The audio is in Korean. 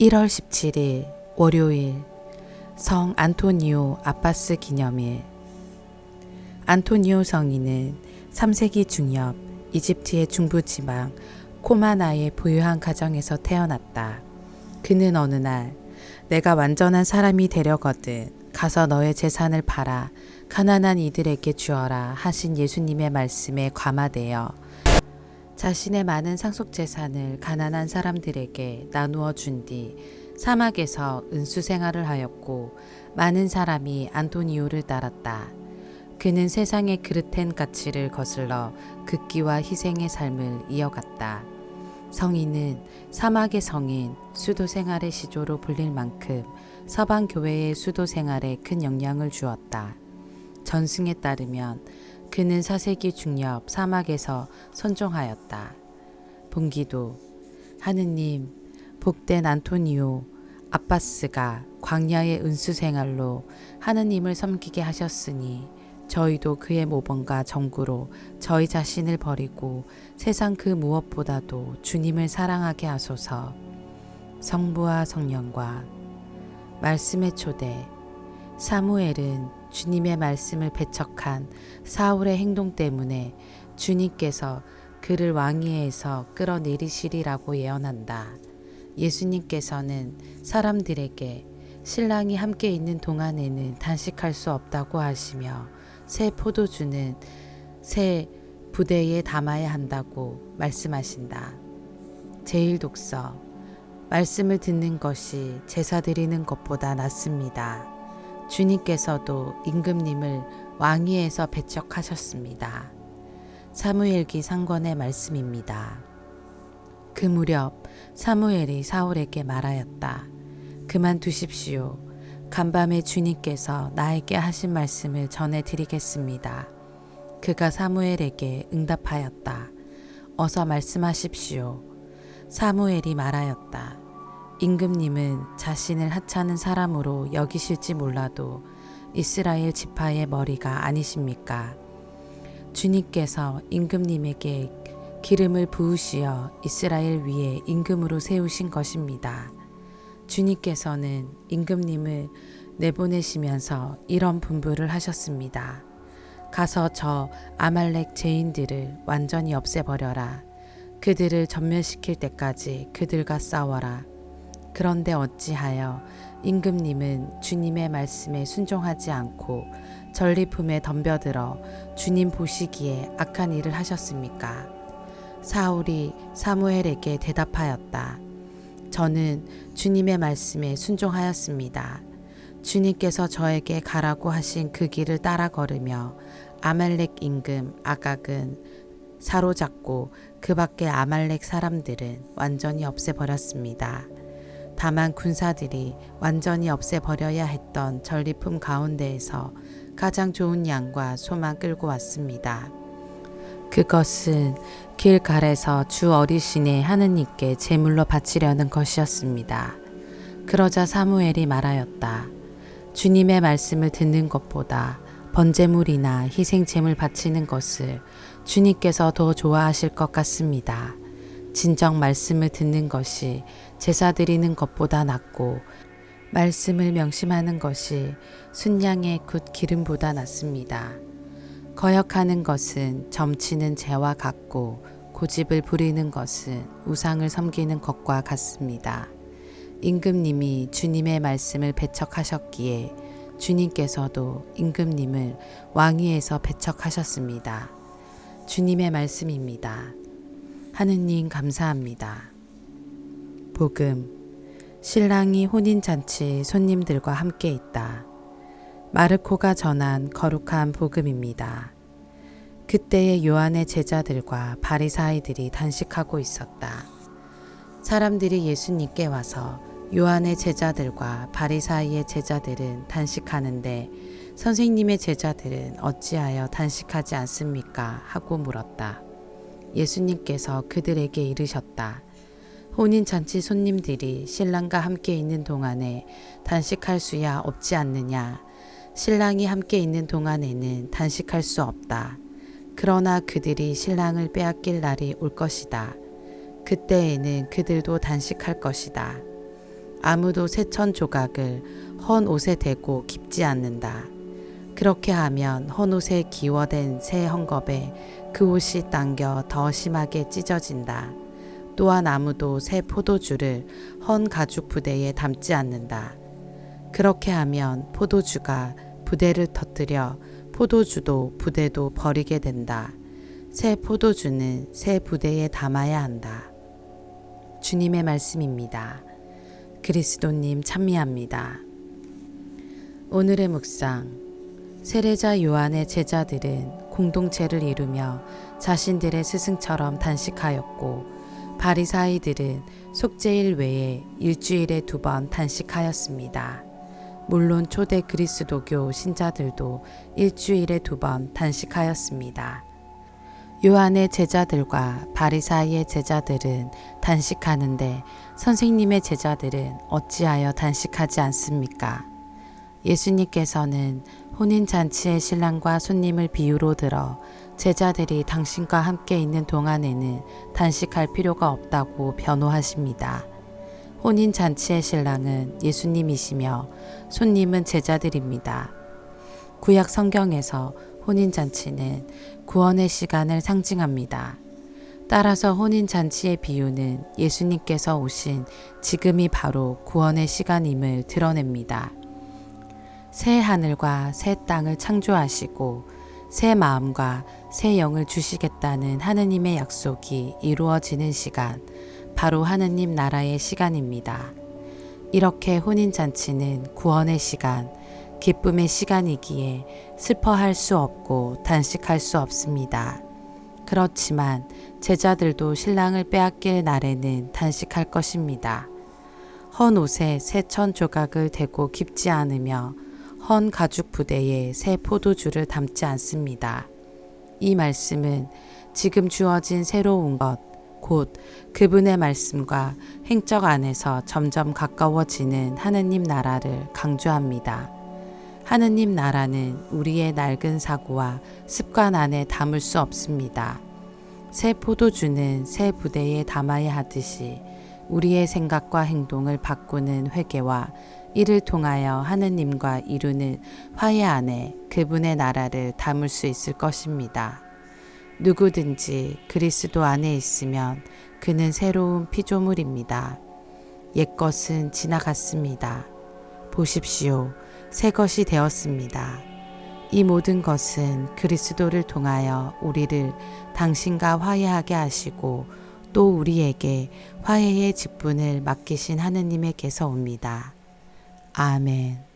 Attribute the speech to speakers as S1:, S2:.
S1: 1월 17일 월요일 성 안토니오 아빠스 기념일. 안토니오 성인은 3세기 중엽 이집트의 중부지방 코마나의 부유한 가정에서 태어났다. 그는 어느 날 내가 완전한 사람이 되려거든 가서 너의 재산을 팔아 가난한 이들에게 주어라 하신 예수님의 말씀에 감화되어 자신의 많은 상속 재산을 가난한 사람들에게 나누어 준 뒤 사막에서 은수 생활을 하였고 많은 사람이 안토니오를 따랐다. 그는 세상의 그릇된 가치를 거슬러 극기와 희생의 삶을 이어갔다. 성인은 사막의 성인, 수도 생활의 시조로 불릴 만큼 서방 교회의 수도 생활에 큰 영향을 주었다. 전승에 따르면 그는 4세기 중엽 사막에서 선종하였다. 본기도 하느님, 복된 안토니오 아빠스가 광야의 은수 생활로 하느님을 섬기게 하셨으니 저희도 그의 모범과 정구로 저희 자신을 버리고 세상 그 무엇보다도 주님을 사랑하게 하소서. 성부와 성령과 말씀의 초대. 사무엘은 주님의 말씀을 배척한 사울의 행동 때문에 주님께서 그를 왕위에서 끌어내리시리라고 예언한다. 예수님께서는 사람들에게 신랑이 함께 있는 동안에는 단식할 수 없다고 하시며 새 포도주는 새 부대에 담아야 한다고 말씀하신다. 제1독서. 말씀을 듣는 것이 제사 드리는 것보다 낫습니다. 주님께서도 임금님을 왕위에서 배척하셨습니다. 사무엘기 상권의 말씀입니다. 그 무렵 사무엘이 사울에게 말하였다. 그만두십시오. 간밤에 주님께서 나에게 하신 말씀을 전해드리겠습니다. 그가 사무엘에게 응답하였다. 어서 말씀하십시오. 사무엘이 말하였다. 임금님은 자신을 하찮은 사람으로 여기실지 몰라도 이스라엘 지파의 머리가 아니십니까? 주님께서 임금님에게 기름을 부으시어 이스라엘 위에 임금으로 세우신 것입니다. 주님께서는 임금님을 내보내시면서 이런 분부를 하셨습니다. 가서 저 아말렉 죄인들을 완전히 없애버려라. 그들을 전멸시킬 때까지 그들과 싸워라. 그런데 어찌하여 임금님은 주님의 말씀에 순종하지 않고 전리품에 덤벼들어 주님 보시기에 악한 일을 하셨습니까? 사울이 사무엘에게 대답하였다. 저는 주님의 말씀에 순종하였습니다. 주님께서 저에게 가라고 하신 그 길을 따라 걸으며 아말렉 임금 아각은 사로잡고 그 밖의 아말렉 사람들은 완전히 없애버렸습니다. 다만 군사들이 완전히 없애버려야 했던 전리품 가운데에서 가장 좋은 양과 소만 끌고 왔습니다. 그것은 길갈에서 주 어리신의 하느님께 제물로 바치려는 것이었습니다. 그러자 사무엘이 말하였다. 주님의 말씀을 듣는 것보다 번제물이나 희생제물 바치는 것을 주님께서 더 좋아하실 것 같습니다. 진정 말씀을 듣는 것이 제사 드리는 것보다 낫고 말씀을 명심하는 것이 순양의 굿 기름보다 낫습니다. 거역하는 것은 점치는 재와 같고 고집을 부리는 것은 우상을 섬기는 것과 같습니다. 임금님이 주님의 말씀을 배척하셨기에 주님께서도 임금님을 왕위에서 배척하셨습니다. 주님의 말씀입니다. 하느님 감사합니다. 복음. 신랑이 혼인잔치 손님들과 함께 있다. 마르코가 전한 거룩한 복음입니다. 그때의 요한의 제자들과 바리사이들이 단식하고 있었다. 사람들이 예수님께 와서 요한의 제자들과 바리사이의 제자들은 단식하는데 선생님의 제자들은 어찌하여 단식하지 않습니까? 하고 물었다. 예수님께서 그들에게 이르셨다. 혼인잔치 손님들이 신랑과 함께 있는 동안에 단식할 수야 없지 않느냐. 신랑이 함께 있는 동안에는 단식할 수 없다. 그러나 그들이 신랑을 빼앗길 날이 올 것이다. 그때에는 그들도 단식할 것이다. 아무도 새천 조각을 헌 옷에 대고 깁지 않는다. 그렇게 하면 헌 옷에 기워댄 새 헝겊에 그 옷이 당겨 더 심하게 찢어진다. 또한 아무도 새 포도주를 헌 가죽 부대에 담지 않는다. 그렇게 하면 포도주가 부대를 터뜨려 포도주도 부대도 버리게 된다. 새 포도주는 새 부대에 담아야 한다. 주님의 말씀입니다. 그리스도님 찬미합니다. 오늘의 묵상. 세례자 요한의 제자들은 공동체를 이루며 자신들의 스승처럼 단식하였고 바리사이들은 속죄일 외에 일주일에 2번 단식하였습니다. 물론 초대 그리스도교 신자들도 일주일에 2번 단식하였습니다. 요한의 제자들과 바리사이의 제자들은 단식하는데 선생님의 제자들은 어찌하여 단식하지 않습니까? 예수님께서는 혼인잔치의 신랑과 손님을 비유로 들어 제자들이 당신과 함께 있는 동안에는 단식할 필요가 없다고 변호하십니다. 혼인잔치의 신랑은 예수님이시며 손님은 제자들입니다. 구약 성경에서 혼인잔치는 구원의 시간을 상징합니다. 따라서 혼인잔치의 비유는 예수님께서 오신 지금이 바로 구원의 시간임을 드러냅니다. 새 하늘과 새 땅을 창조하시고 새 마음과 새 영을 주시겠다는 하느님의 약속이 이루어지는 시간, 바로 하느님 나라의 시간입니다. 이렇게 혼인잔치는 구원의 시간, 기쁨의 시간이기에 슬퍼할 수 없고 단식할 수 없습니다. 그렇지만 제자들도 신랑을 빼앗길 날에는 단식할 것입니다. 헌 옷에 새천 조각을 대고 깁지 않으며 헌 가죽 부대에 새 포도주를 담지 않습니다. 이 말씀은 지금 주어진 새로운 것, 곧 그분의 말씀과 행적 안에서 점점 가까워지는 하느님 나라를 강조합니다. 하느님 나라는 우리의 낡은 사고와 습관 안에 담을 수 없습니다. 새 포도주는 새 부대에 담아야 하듯이 우리의 생각과 행동을 바꾸는 회개와 이를 통하여 하느님과 이루는 화해 안에 그분의 나라를 담을 수 있을 것입니다. 누구든지 그리스도 안에 있으면 그는 새로운 피조물입니다. 옛것은 지나갔습니다. 보십시오. 새 것이 되었습니다. 이 모든 것은 그리스도를 통하여 우리를 당신과 화해하게 하시고 또 우리에게 화해의 직분을 맡기신 하느님에게서 옵니다. 아멘.